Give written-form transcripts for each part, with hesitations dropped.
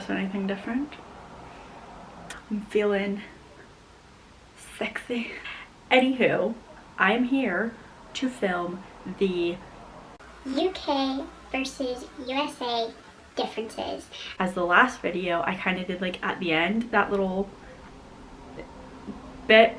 notice anything different. I'm feeling sexy. Anywho, I am here to film the UK versus USA differences. As the last video, I kind of did like at the end that little bit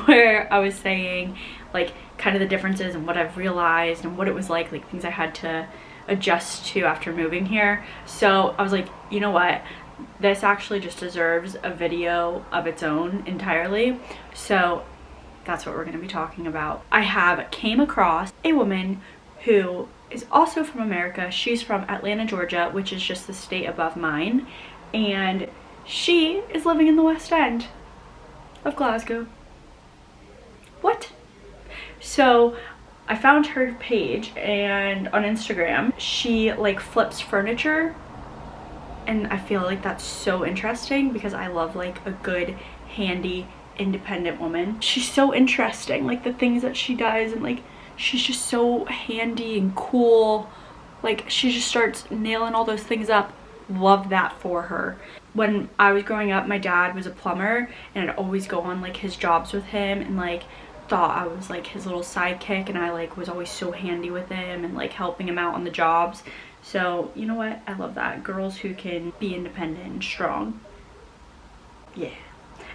where I was saying like kind of the differences and what I've realized and what it was like things I had to adjust to after moving here. So I was like, you know what, this actually just deserves a video of its own entirely. So that's what we're going to be talking about. I came across a woman who is also from America. She's from Atlanta, Georgia, which is just the state above mine, and she is living in the West End of Glasgow. What? So I found her page, and on Instagram she like flips furniture, and I feel like that's so interesting because I love like a good handy independent woman. She's so interesting, like the things that she does, and like she's just so handy and cool. Like she just starts nailing all those things up. Love that for her. When I was growing up, my dad was a plumber, and I'd always go on like his jobs with him and like thought I was like his little sidekick, and I like was always so handy with him and like helping him out on the jobs. So you know what, I love that. Girls who can be independent and strong. Yeah.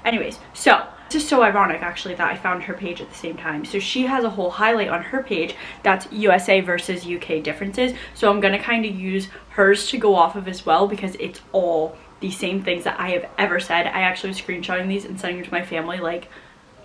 Anyways, so it's just so ironic actually that I found her page at the same time. So she has a whole highlight on her page that's USA versus UK differences. So I'm gonna kind of use hers to go off of as well, because it's all the same things that I have ever said. I actually was screenshotting these and sending them to my family. Like,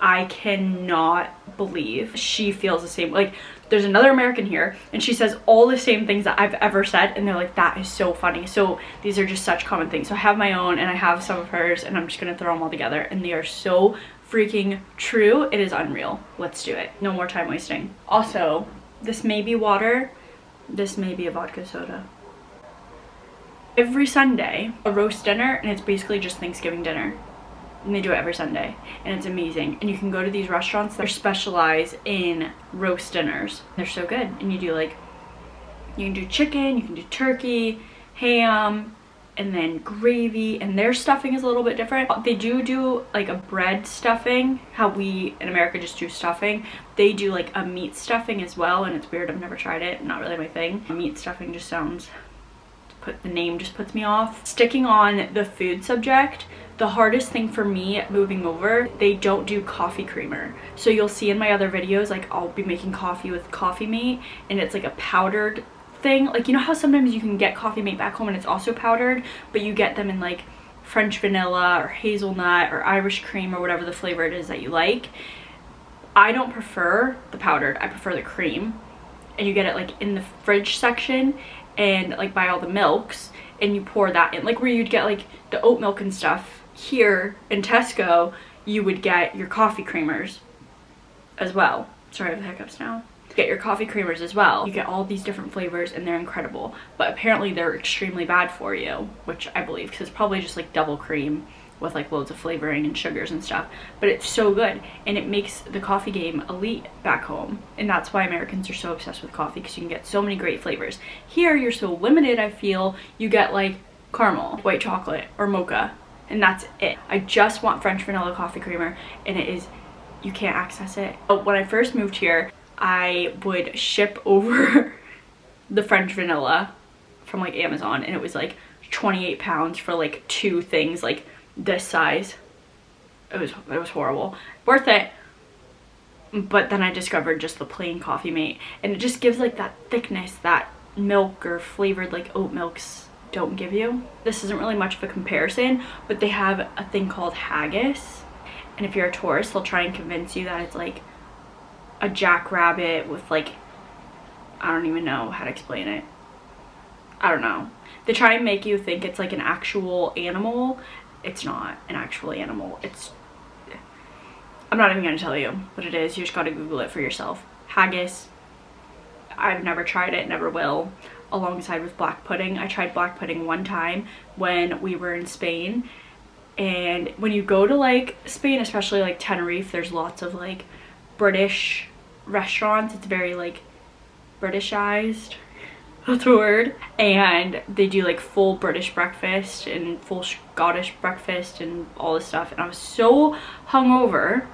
I cannot believe she feels the same. Like, there's another American here and she says all the same things that I've ever said, and they're like, that is so funny. So these are just such common things. So I have my own and I have some of hers, and I'm just gonna throw them all together, and they are so freaking true. It is unreal. Let's do it. No more time wasting. Also, this may be water, this may be a vodka soda. Every Sunday, a roast dinner, and it's basically just Thanksgiving dinner. And they do it every Sunday, and it's amazing. And you can go to these restaurants that specialize in roast dinners. They're so good. And you do like, you can do chicken, you can do turkey, ham, and then gravy, and their stuffing is a little bit different. They do like a bread stuffing, how we in America just do stuffing. They do like a meat stuffing as well, and it's weird. I've never tried it. Not really my thing. Meat stuffing just sounds, the name just puts me off. Sticking on the food subject, the hardest thing for me moving over, they don't do coffee creamer. So you'll see in my other videos, like I'll be making coffee with coffee mate, and it's like a powdered thing. Like, you know how sometimes you can get coffee mate back home and it's also powdered, but you get them in like French vanilla or hazelnut or Irish cream or whatever the flavor it is that you like. I don't prefer the powdered, I prefer the cream. And you get it like in the fridge section and like buy all the milks, and you pour that in, like where you'd get like the oat milk and stuff. Here in Tesco, you would get your coffee creamers as well. Sorry, I have the hiccups now. Get your coffee creamers as well. You get all these different flavors, and they're incredible. But apparently they're extremely bad for you, which I believe, because it's probably just like double cream with like loads of flavoring and sugars and stuff. But it's so good, and it makes the coffee game elite back home. And that's why Americans are so obsessed with coffee, because you can get so many great flavors. Here you're so limited. I feel you get like caramel, white chocolate, or mocha, and that's it. I just want French vanilla coffee creamer, and it is, you can't access it. When I first moved here, I would ship over the French vanilla from like Amazon, and it was like 28 pounds for like 2 things like this size. It was horrible. Worth it. But then I discovered just the plain coffee mate, and it just gives like that thickness that milk or flavored like oat milks don't give you. This isn't really much of a comparison, but they have a thing called haggis, and if you're a tourist, they'll try and convince you that it's like a jackrabbit with like, I don't even know how to explain it. I don't know. They try and make you think it's like an actual animal. It's not an actual animal. I'm not even gonna tell you what it is. You just gotta Google it for yourself. Haggis. I've never tried it, never will. Alongside with black pudding. I tried black pudding one time when we were in Spain, and when you go to like Spain, especially like Tenerife, there's lots of like British restaurants. It's very like Britishized. that's a word. And they do like full British breakfast and full Scottish breakfast and all this stuff. And I was so hungover,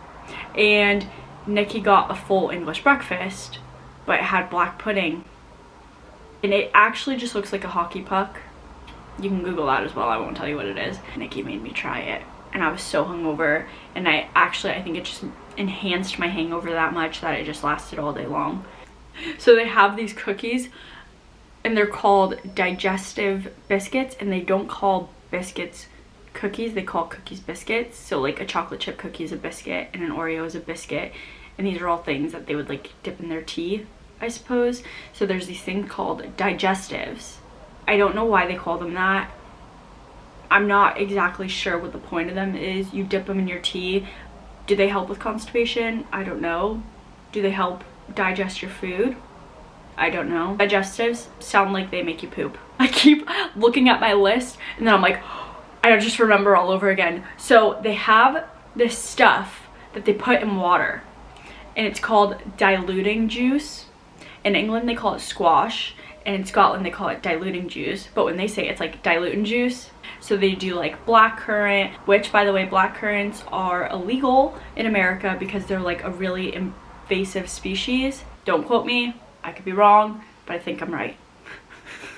and Nikki got a full English breakfast, but it had black pudding. And it actually just looks like a hockey puck. You can Google that as well, I won't tell you what it is. Nikki made me try it, and I was so hungover, and I think it just enhanced my hangover that much that it just lasted all day long. So they have these cookies, and they're called digestive biscuits, and they don't call biscuits cookies, they call cookies biscuits. So like a chocolate chip cookie is a biscuit and an Oreo is a biscuit, and these are all things that they would like dip in their tea, I suppose. So there's these things called digestives. I don't know why they call them that. I'm not exactly sure what the point of them is. You dip them in your tea. Do they help with constipation? I don't know. Do they help digest your food? I don't know. Digestives sound like they make you poop. I keep looking at my list, and then I'm like, I just remember all over again. So they have this stuff that they put in water, and it's called diluting juice. In England they call it squash, and in Scotland they call it diluting juice, but when they say it's like diluting juice. So they do like blackcurrant, which by the way, blackcurrants are illegal in America because they're like a really invasive species. Don't quote me, I could be wrong, but I think I'm right.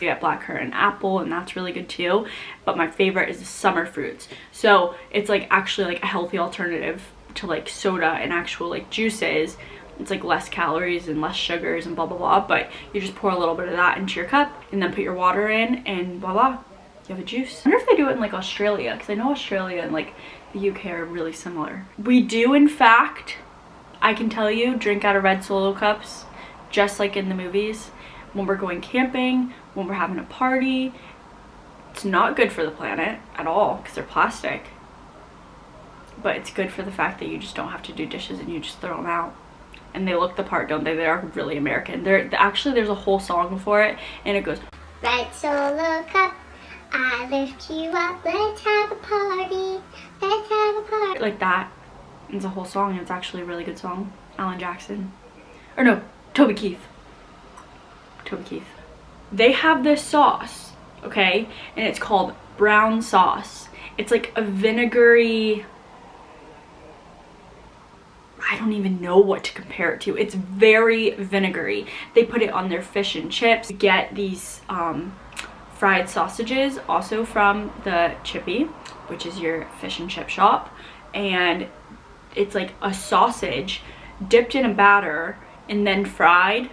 You get blackcurrant apple, and that's really good too, but my favorite is the summer fruits. So it's like actually like a healthy alternative to like soda and actual like juices. It's like less calories and less sugars and blah blah blah, but you just pour a little bit of that into your cup and then put your water in, and voila, you have a juice. I wonder if they do it in like Australia, because I know Australia and like the UK are really similar. We do in fact, I can tell you, drink out of red Solo cups, just like in the movies, when we're going camping, when we're having a party. It's not good for the planet at all because they're plastic, but it's good for the fact that you just don't have to do dishes and you just throw them out. And they look the part, don't they? They are really American. Actually, there's a whole song for it, and it goes, Red Solo cup, I lift you up, let's have a party, let's have a party. Like that. It's a whole song, and it's actually a really good song. Alan Jackson. Or no, Toby Keith. Toby Keith. They have this sauce, okay? And it's called brown sauce. It's like a vinegary, I don't even know what to compare it to. It's very vinegary. They put it on their fish and chips. Get these fried sausages also from the Chippy, which is your fish and chip shop, and it's like a sausage dipped in a batter and then fried,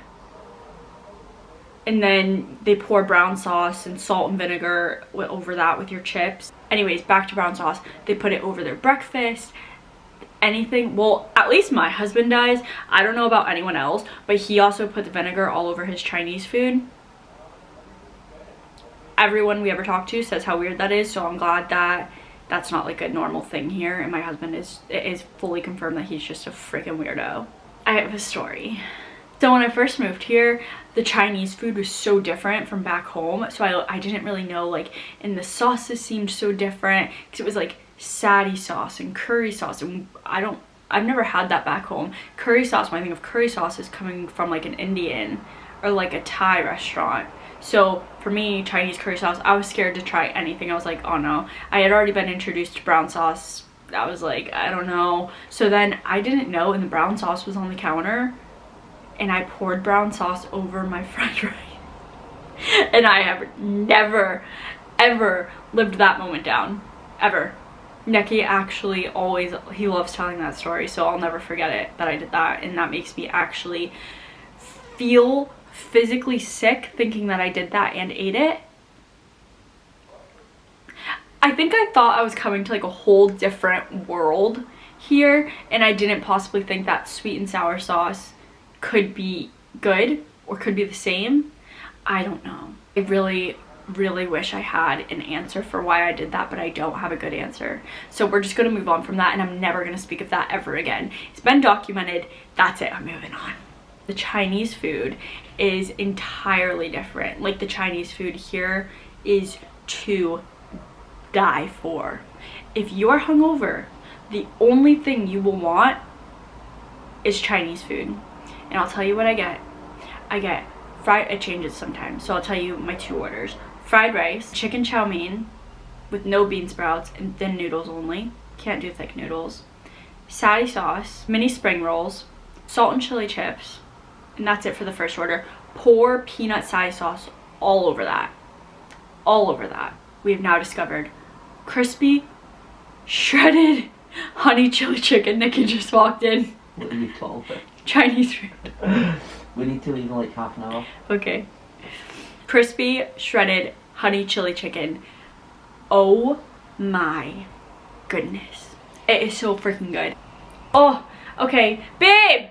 and then they pour brown sauce and salt and vinegar over that with your chips. Anyways, back to brown sauce. They put it over their breakfast. Anything, well, at least my husband does. I don't know about anyone else, but he also puts vinegar all over his Chinese food. Everyone we ever talk to says how weird that is, so I'm glad that that's not like a normal thing here, and my husband is fully confirmed that he's just a freaking weirdo. I have a story. So when I first moved here, the Chinese food was so different from back home, so I didn't really know, like, and the sauces seemed so different because it was like satay sauce and curry sauce, and I've never had that back home. Curry sauce, when I think of curry sauce, is coming from like an Indian or like a Thai restaurant. So for me, Chinese curry sauce, I was scared to try anything. I was like, oh no. I had already been introduced to brown sauce. I was like, I don't know. So then I didn't know, and the brown sauce was on the counter, and I poured brown sauce over my fried rice. And I have never, ever lived that moment down. Ever. Neki actually always, he loves telling that story, so I'll never forget it, that I did that, and that makes me actually feel physically sick thinking that I did that and ate it. I think I thought I was coming to like a whole different world here, and I didn't possibly think that sweet and sour sauce could be good or could be the same. I don't know. I really wish I had an answer for why I did that, but I don't have a good answer. So we're just gonna move on from that, and I'm never gonna speak of that ever again. It's been documented. That's it. I'm moving on. The Chinese food is entirely different. Like, the Chinese food here is to die for. If you're hungover, the only thing you will want is Chinese food. And I'll tell you what I get. I get it changes sometimes. So I'll tell you my 2 orders. Fried rice, chicken chow mein with no bean sprouts and thin noodles only. Can't do thick noodles. Satay sauce, mini spring rolls, salt and chili chips, and that's it for the first order. Pour peanut satay sauce all over that. All over that. We have now discovered crispy, shredded honey chili chicken. Nikki just walked in. What do you call it? Chinese food. We need to leave in like half an hour. Okay. Crispy, shredded honey chili chicken. Oh my goodness. It is so freaking good. Oh, okay. Babe!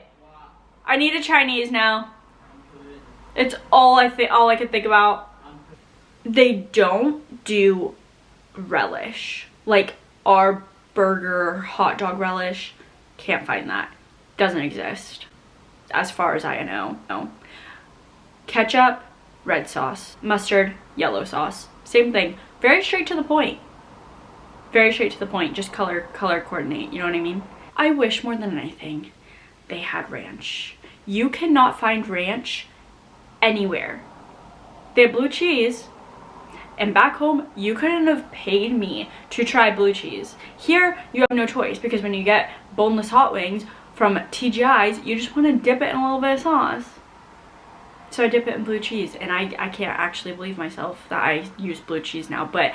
I need a Chinese now. It's all I can think about. They don't do relish. Like our burger hot dog relish. Can't find that. Doesn't exist. As far as I know. No. Ketchup, red sauce. Mustard, yellow sauce. Same thing. Very straight to the point. Very straight to the point. Just color coordinate. You know what I mean? I wish more than anything they had ranch. You cannot find ranch anywhere. They have blue cheese. And back home, you couldn't have paid me to try blue cheese. Here, you have no choice because when you get boneless hot wings from TGI's, you just want to dip it in a little bit of sauce. So I dip it in blue cheese, and I can't actually believe myself that I use blue cheese now, but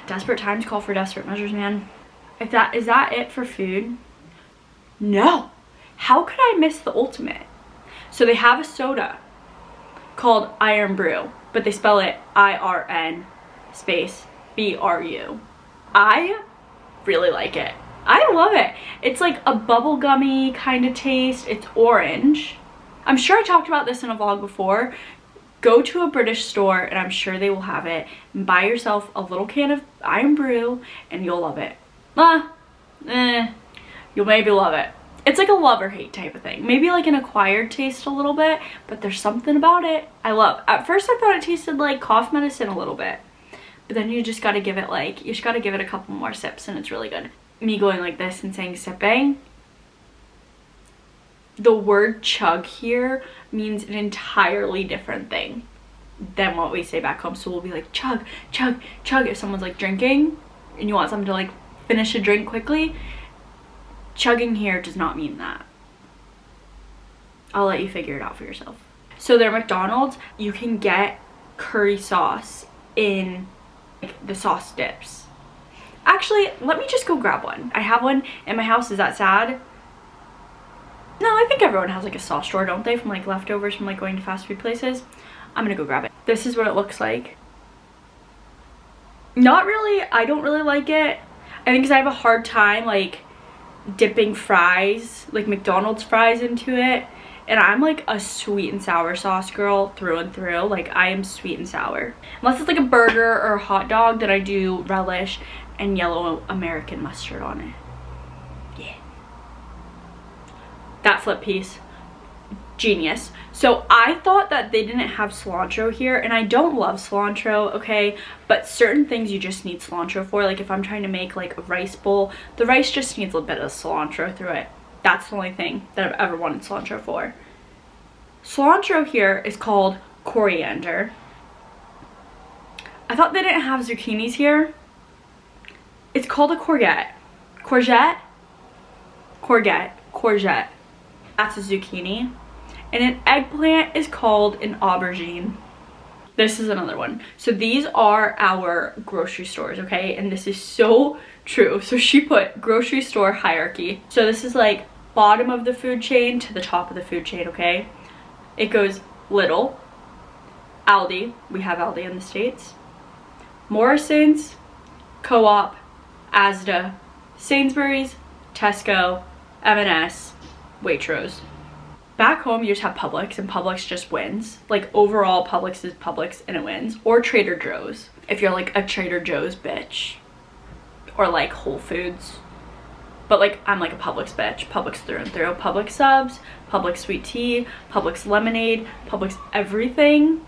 desperate times call for desperate measures, man. Is that it for food? No. How could I miss the ultimate? So they have a soda called Iron Brew, but they spell it IRN space BRU. I really like it. I love it. It's like a bubblegummy kind of taste. It's orange. I'm sure I talked about this in a vlog before. Go to a British store and I'm sure they will have it. And buy yourself a little can of Iron Brew and you'll love it. You'll maybe love it. It's like a love or hate type of thing. Maybe like an acquired taste a little bit, but there's something about it I love. At first I thought it tasted like cough medicine a little bit, but then you just gotta give it a couple more sips and it's really good. Me going like this and saying sipping. The word chug here means an entirely different thing than what we say back home. So we'll be like chug, chug, chug if someone's like drinking and you want someone to like finish a drink quickly. Chugging here does not mean that. I'll let you figure it out for yourself. So their McDonald's, you can get curry sauce in like the sauce dips. Actually, let me just go grab one. I have one in my house. Is that sad? No, I think everyone has like a sauce drawer, don't they? From like leftovers from like going to fast food places. I'm gonna go grab it. This is what it looks like. Not really. I don't really like it. I think because I have a hard time like dipping fries, like McDonald's fries into it. And I'm like a sweet and sour sauce girl through and through. Like I am sweet and sour. Unless it's like a burger or a hot dog, that I do relish and yellow American mustard on it. Yeah. That flip piece, genius. So I thought that they didn't have cilantro here, and I don't love cilantro, okay, but certain things you just need cilantro for. Like if I'm trying to make like a rice bowl, the rice just needs a bit of cilantro through it. That's the only thing that I've ever wanted cilantro for. Cilantro here is called coriander. I thought they didn't have zucchinis here. It's called a courgette. Courgette? Courgette. Courgette. That's a zucchini. And an eggplant is called an aubergine. This is another one. So these are our grocery stores, okay? And this is so true. So she put grocery store hierarchy. So this is like bottom of the food chain to the top of the food chain, okay? It goes Lidl, Aldi, we have Aldi in the States, Morrison's, Co-op, Asda, Sainsbury's, Tesco, M&S, Waitrose. Back home you just have Publix, and Publix just wins. Like overall Publix is Publix and it wins. Or Trader Joe's if you're like a Trader Joe's bitch. Or like Whole Foods. But like I'm like a Publix bitch. Publix through and through. Publix subs, Publix sweet tea, Publix lemonade, Publix everything.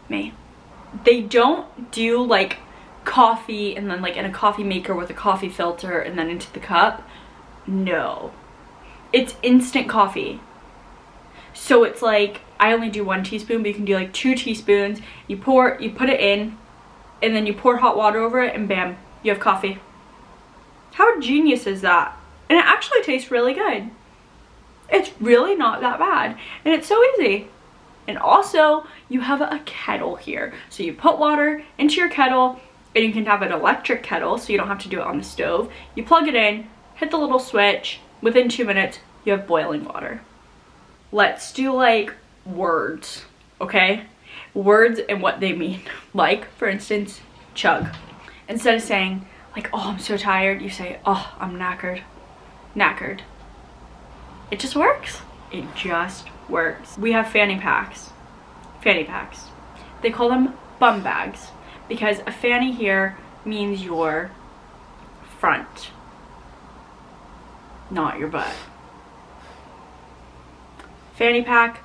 Me. They don't do like coffee and then like in a coffee maker with a coffee filter and then into the cup. No. It's instant coffee. So it's like, I only do 1 teaspoon, but you can do like 2 teaspoons. You put it in, and then you pour hot water over it, and bam, you have coffee. How genius is that? And it actually tastes really good. It's really not that bad, and it's so easy. And also, you have a kettle here. So you put water into your kettle, and you can have an electric kettle, so you don't have to do it on the stove. You plug it in, hit the little switch, within 2 minutes, you have boiling water. Let's do like words, okay? Words and what they mean. Like, for instance, chug. Instead of saying like, oh, I'm so tired, you say, oh, I'm knackered. Knackered. It just works. It just works. We have fanny packs. Fanny packs. They call them bum bags because a fanny here means your front, not your butt. Fanny pack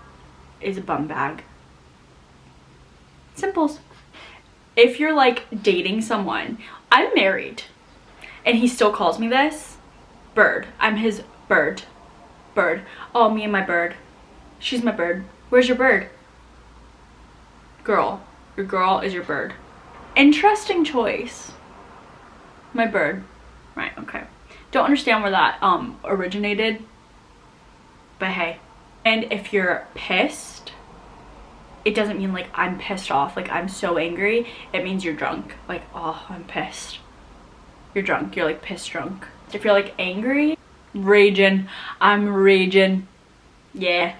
is a bum bag. Simples. If you're like dating someone, I'm married and he still calls me this, bird. I'm his bird. Bird. Oh, me and my bird. She's my bird. Where's your bird? Girl. Your girl is your bird. Interesting choice. My bird. Right, okay. Don't understand where that originated, but hey. And if you're pissed, it doesn't mean like I'm pissed off, like I'm so angry. It means you're drunk. Like, oh, I'm pissed. You're drunk. You're like pissed drunk. If you're like angry, raging. I'm raging. Yeah.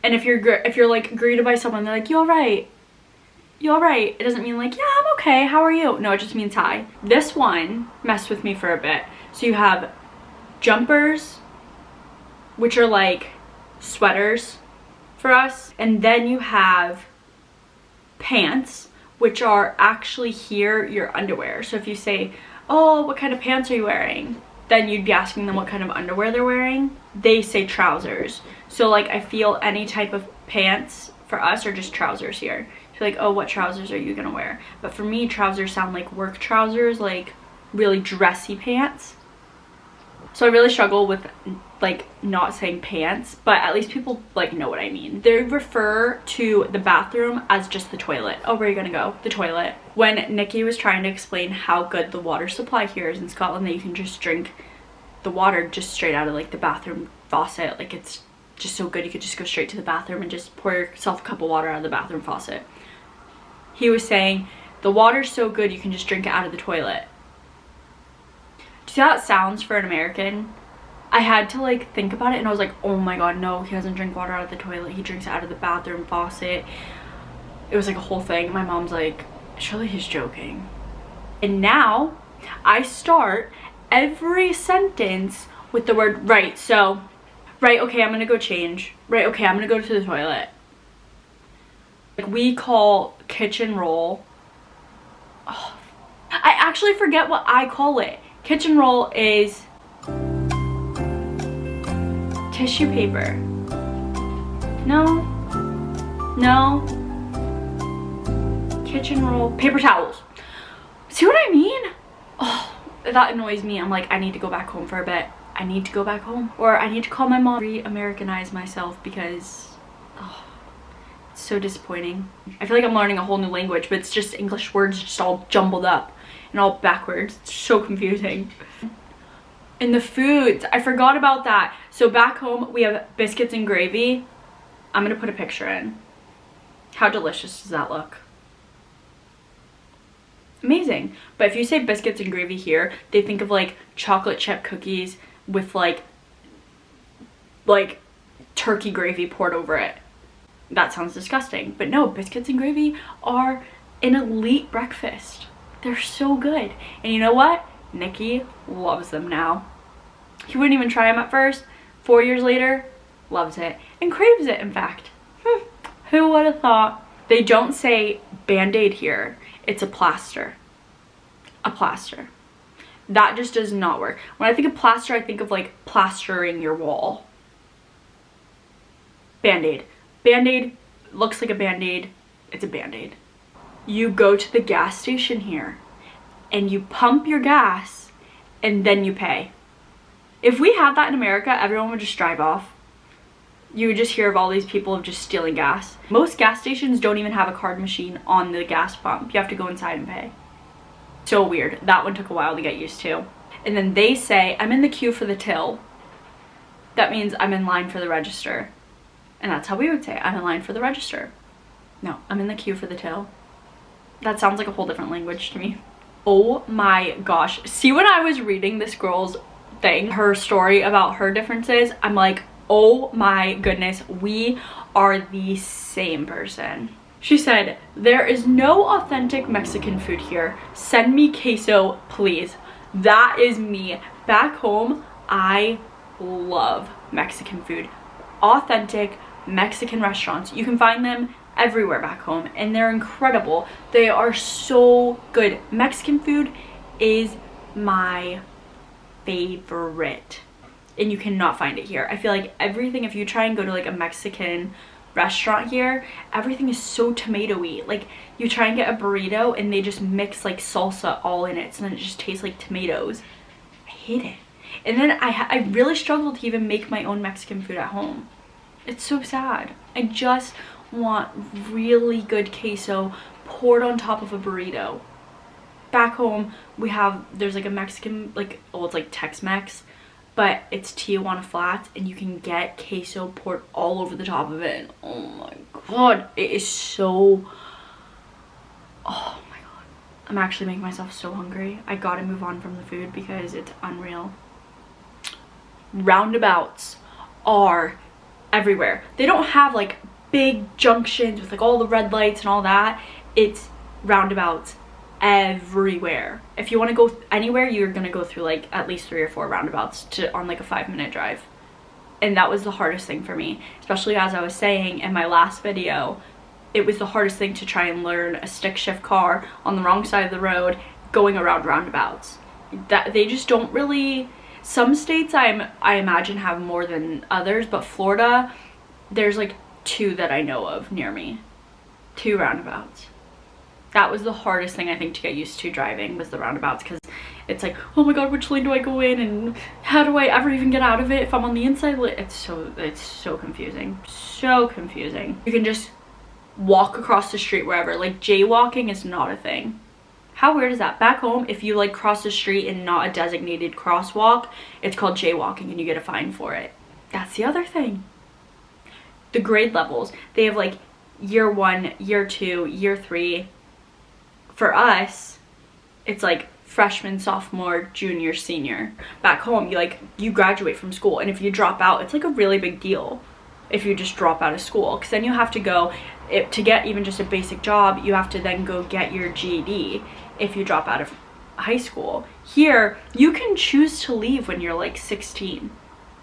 And if you're like greeted by someone, they're like, you all right? You all right? It doesn't mean like, yeah, I'm okay. How are you? No, it just means hi. This one messed with me for a bit. So you have jumpers, which are like sweaters for us. And then you have pants, which are actually here your underwear. So if you say, oh, what kind of pants are you wearing? Then you'd be asking them what kind of underwear they're wearing. They say trousers. So like I feel any type of pants for us are just trousers here. So like, oh, what trousers are you gonna wear? But for me, trousers sound like work trousers, like really dressy pants. So I really struggle with like not saying pants, but at least people like know what I mean. They refer to the bathroom as just the toilet. Oh, where are you gonna go? The toilet. When Nikki was trying to explain how good the water supply here is in Scotland, that you can just drink the water just straight out of like the bathroom faucet, like it's just so good, you could just go straight to the bathroom and just pour yourself a cup of water out of the bathroom faucet. He was saying the water's so good you can just drink it out of the toilet. Do you see how it sounds for an American? I had to like think about it and I was like, oh my god, no, he doesn't drink water out of the toilet, he drinks it out of the bathroom faucet. It was like a whole thing. My mom's like, surely he's joking. And now I start every sentence with the word right. So, right, okay, I'm gonna go change. Right, okay, I'm gonna go to the toilet. Like we call kitchen roll. Oh, I actually forget what I call it. Kitchen roll is tissue paper. No. No. Kitchen roll. Paper towels. See what I mean? Oh, that annoys me. I'm like, I need to go back home for a bit. I need to go back home. Or I need to call my mom. Re-Americanize myself because oh, it's so disappointing. I feel like I'm learning a whole new language, but it's just English words just all jumbled up and all backwards. It's so confusing. And the foods, I forgot about that. So back home we have biscuits and gravy. I'm gonna put a picture in. How delicious does that look? Amazing. But if you say biscuits and gravy here, they think of like chocolate chip cookies with like turkey gravy poured over it. That sounds disgusting. But no, biscuits and gravy are an elite breakfast. They're so good. And you know what? Nikki loves them now. He wouldn't even try them at first. 4 years later, loves it. And craves it, in fact. Who would have thought? They don't say Band-Aid here. It's a plaster. A plaster. That just does not work. When I think of plaster, I think of like plastering your wall. Band-Aid. Band-Aid looks like a Band-Aid. It's a Band-Aid. You go to the gas station here and you pump your gas and then you pay. If we had that in America, everyone would just drive off. You would just hear of all these people just stealing gas. Most gas stations don't even have a card machine on the gas pump. You have to go inside and pay. So weird. That one took a while to get used to. And then they say, I'm in the queue for the till. That means I'm in line for the register. And that's how we would say, I'm in line for the register. No, I'm in the queue for the till. That sounds like a whole different language to me. Oh my gosh. See, when I was reading this girl's thing, her story about her differences, I'm like, oh my goodness, we are the same person. She said, there is no authentic Mexican food here. Send me queso, please. That is me. Back home, I love Mexican food. Authentic Mexican restaurants. You can find them everywhere back home and they're incredible. They are so good. Mexican food is my favorite and you cannot find it here. I feel like everything, if you try and go to like a Mexican restaurant here, everything is so tomatoey. Like you try and get a burrito and they just mix like salsa all in it, so then it just tastes like tomatoes. I hate it. And then I really struggle to even make my own Mexican food at home. It's so sad. I just want really good queso poured on top of a burrito. Back home there's like a Mexican, like, oh, it's like Tex-Mex, but it's Tijuana Flats and you can get queso poured all over the top of it. And oh my god, it is so, oh my god, I'm actually making myself so hungry. I gotta move on from the food because it's unreal. Roundabouts are everywhere. They don't have like big junctions with like all the red lights and all that. It's roundabouts everywhere. If you want to go anywhere, you're gonna go through like at least 3 or 4 roundabouts on like a 5-minute drive. And that was the hardest thing for me, especially as I was saying in my last video. It was the hardest thing to try and learn a stick shift car on the wrong side of the road going around roundabouts. That they just don't really. Some states I imagine have more than others, but Florida, there's like 2 that I know of near me. 2 roundabouts. That was the hardest thing I think to get used to driving, was the roundabouts, because it's like, oh my god, which lane do I go in and how do I ever even get out of it if I'm on the inside? It's so confusing. So confusing. You can just walk across the street wherever. Like jaywalking is not a thing. How weird is that? Back home, if you like cross the street and not a designated crosswalk, it's called jaywalking and you get a fine for it. That's the other thing. The grade levels, they have like year 1, year 2, year 3. For us, it's like freshman, sophomore, junior, senior. Back home, you graduate from school, and if you drop out, it's like a really big deal if you just drop out of school, because then you have to go, to get even just a basic job, you have to then go get your GED if you drop out of high school. Here, you can choose to leave when you're like 16.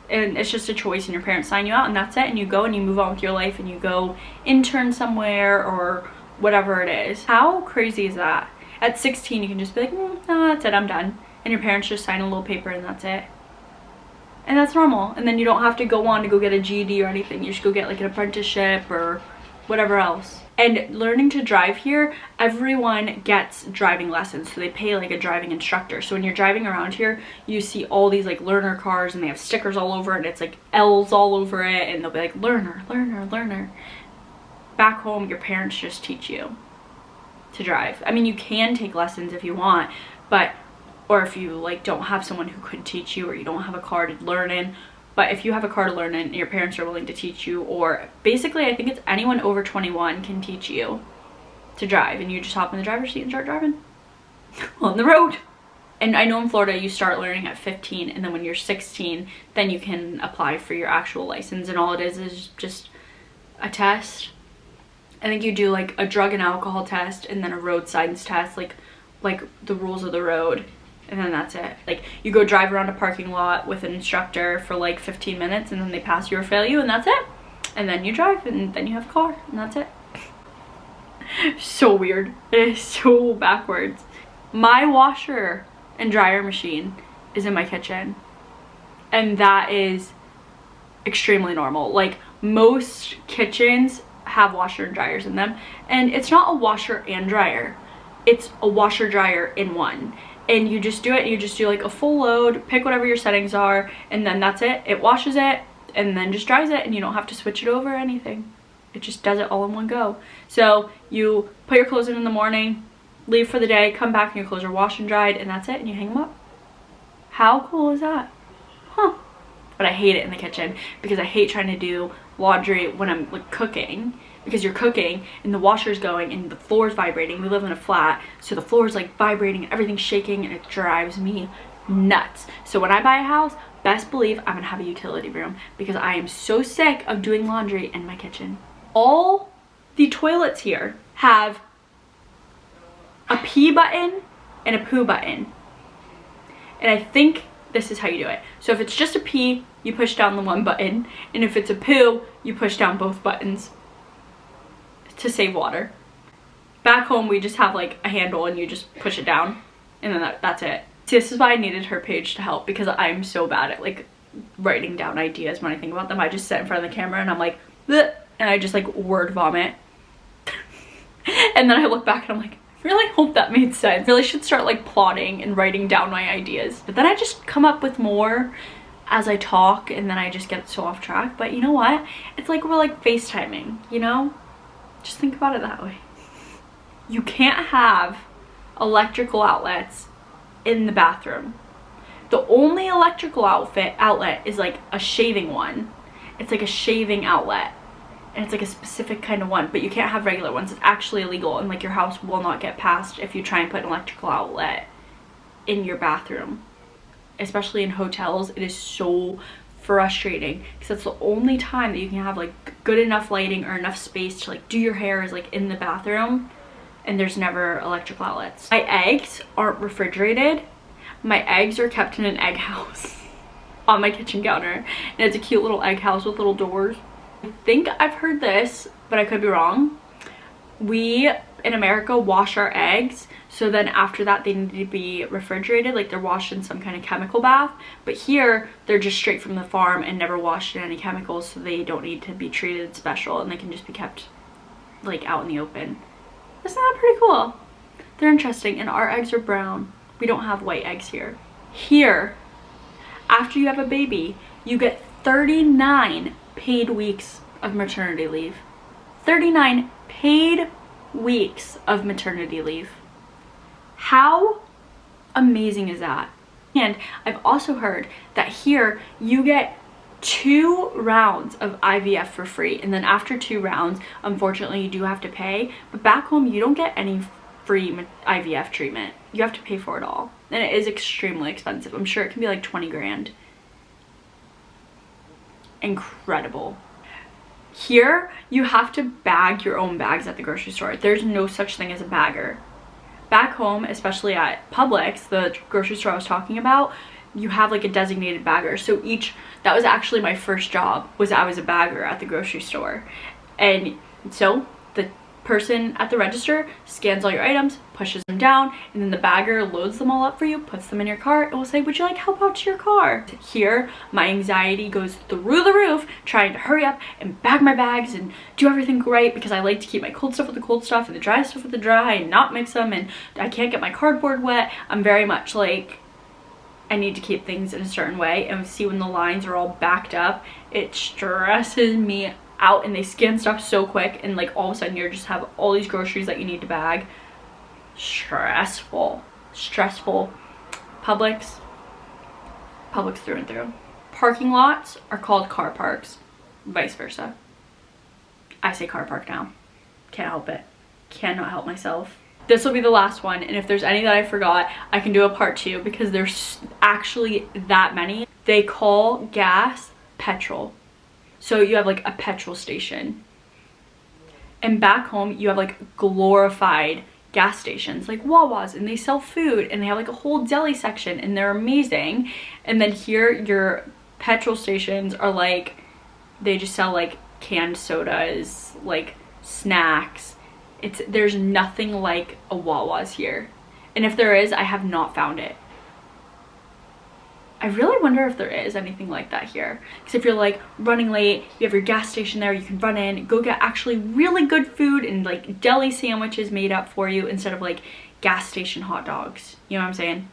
And it's just a choice, and your parents sign you out and that's it, and you go and you move on with your life and you go intern somewhere or whatever it is. How crazy is that? At 16 you can just be like, no, that's it, I'm done. And your parents just sign a little paper and that's it. And that's normal. And then you don't have to go on to go get a GED or anything. You just go get like an apprenticeship or whatever else. And learning to drive here, everyone gets driving lessons, so they pay like a driving instructor. So when you're driving around here, you see all these like learner cars and they have stickers all over it, and it's like L's all over it, and they'll be like learner, learner, learner. Back home, your parents just teach you to drive. I mean, you can take lessons if you want, but, or if you like don't have someone who could teach you, or you don't have a car to learn in. But if you have a car to learn in and your parents are willing to teach you, or basically I think it's anyone over 21 can teach you to drive, and you just hop in the driver's seat and start driving on the road. And I know in Florida you start learning at 15, and then when you're 16 then you can apply for your actual license, and all it is just a test. I think you do like a drug and alcohol test and then a road signs test, like the rules of the road. And then that's it. Like you go drive around a parking lot with an instructor for like 15 minutes, and then they pass you or fail you, and that's it. And then you drive, and then you have a car, and that's it. So weird. It is so backwards. My washer and dryer machine is in my kitchen, and that is extremely normal. Like most kitchens have washer and dryers in them, and it's not a washer and dryer. It's a washer dryer in one. And you just do it, and you just do like a full load, pick whatever your settings are, and then that's it. It washes it, and then just dries it, and you don't have to switch it over or anything. It just does it all in one go. So you put your clothes in the morning, leave for the day, come back and your clothes are washed and dried, and that's it, and you hang them up. How cool is that? Huh. But I hate it in the kitchen because I hate trying to do laundry when I'm like cooking, because you're cooking and the washer's going and the floor's vibrating. We live in a flat, so the floor's like vibrating and everything's shaking, and it drives me nuts. So when I buy a house, best believe I'm gonna have a utility room, because I am so sick of doing laundry in my kitchen. All the toilets here have a pee button and a poo button, and I think this is how you do it. So if it's just a pee, you push down the one button, and if it's a poo, you push down both buttons to save water. Back home, we just have like a handle and you just push it down, and then that's it. See, this is why I needed her page to help, because I'm so bad at like writing down ideas. When I think about them, I just sit in front of the camera and I'm like, bleh, and I just like word vomit. And then I look back and I'm like, I really hope that made sense. I really should start like plotting and writing down my ideas. But then I just come up with more as I talk, and then I just get so off track. But you know what? It's like we're like FaceTiming, you know? Just think about it that way. You can't have electrical outlets in the bathroom. The only electrical outlet is like a shaving one. It's like a shaving outlet, and it's like a specific kind of one, but you can't have regular ones. It's actually illegal, and like your house will not get passed if you try and put an electrical outlet in your bathroom. Especially in hotels, it is so frustrating, because that's the only time that you can have like good enough lighting or enough space to like do your hair is like in the bathroom, and there's never electrical outlets. My eggs aren't refrigerated. My eggs are kept in an egg house on my kitchen counter, and it's a cute little egg house with little doors. I think I've heard this, but I could be wrong. We in America wash our eggs, so then after that they need to be refrigerated, like they're washed in some kind of chemical bath. But here they're just straight from the farm and never washed in any chemicals, so they don't need to be treated special, and they can just be kept like out in the open. Isn't that pretty cool? They're interesting, and our eggs are brown. We don't have white eggs here. Here, after you have a baby, you get 39 paid weeks of maternity leave. 39 paid weeks of maternity leave. How amazing is that? And I've also heard that here you get 2 rounds of IVF for free, and then after 2 rounds, unfortunately, you do have to pay. But back home, you don't get any free IVF treatment. You have to pay for it all, and it is extremely expensive. I'm sure it can be like 20 grand. Incredible. Here, you have to bag your own bags at the grocery store. There's no such thing as a bagger. Back home, especially at Publix, the grocery store I was talking about, you have like a designated bagger. So that was actually my first job, was I was a bagger at the grocery store. And so the person at the register scans all your items, pushes them down, and then the bagger loads them all up for you, puts them in your cart, and will say, would you like help out to your car? Here, my anxiety goes through the roof trying to hurry up and bag my bags and do everything right, because I like to keep my cold stuff with the cold stuff and the dry stuff with the dry and not mix them, and I can't get my cardboard wet. I'm very much like, I need to keep things in a certain way, and see when the lines are all backed up, it stresses me out, and they scan stuff so quick, and like all of a sudden you just have all these groceries that you need to bag. Stressful. Publix through and through. Parking lots are called car parks, vice versa. I say car park now. Can't help it. Cannot help myself. This will be the last one, and if there's any that I forgot, I can do a part 2, because there's actually that many. They call gas petrol. So you have like a petrol station. And back home, you have like glorified gas stations like Wawa's, and they sell food, and they have like a whole deli section, and they're amazing. And then here, your petrol stations are like, they just sell like canned sodas, like snacks. There's nothing like a Wawa's here. And if there is, I have not found it. I really wonder if there is anything like that here. Because if you're like running late, you have your gas station there, you can run in, go get actually really good food and like deli sandwiches made up for you, instead of like gas station hot dogs. You know what I'm saying?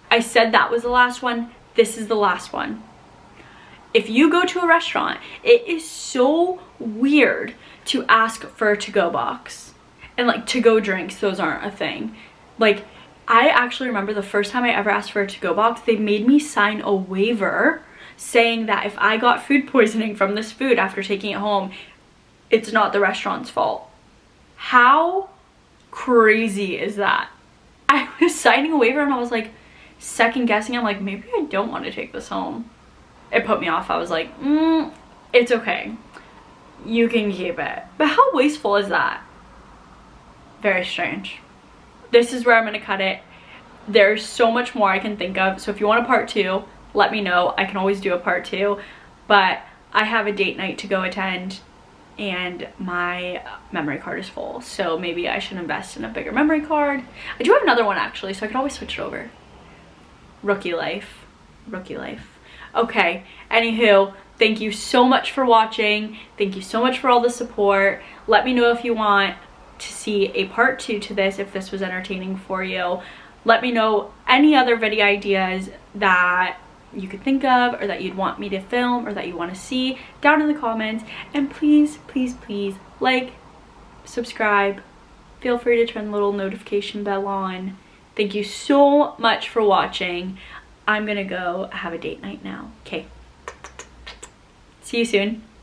I said that was the last one. This is the last one. if you go to a restaurant, it is so weird to ask for a to-go box. And like to-go drinks, those aren't a thing. Like, I actually remember the first time I ever asked for a to-go box, they made me sign a waiver saying that if I got food poisoning from this food after taking it home, it's not the restaurant's fault. How crazy is that? I was signing a waiver and I was like second guessing. I'm like, maybe I don't want to take this home. It put me off. I was like, it's okay. You can keep it. But how wasteful is that? Very strange. This is where I'm going to cut it. There's so much more I can think of. So if you want a part 2, let me know. I can always do a part 2. But I have a date night to go attend and my memory card is full. So maybe I should invest in a bigger memory card. I do have another one actually, so I could always switch it over. Rookie life. Rookie life. Okay, anywho, thank you so much for watching. Thank you so much for all the support. Let me know if you want to see a part 2 to this, if this was entertaining for you. Let me know any other video ideas that you could think of or that you'd want me to film or that you want to see down in the comments. And please, please, please like, subscribe. Feel free to turn the little notification bell on. Thank you so much for watching. I'm gonna go have a date night now. Okay. See you soon.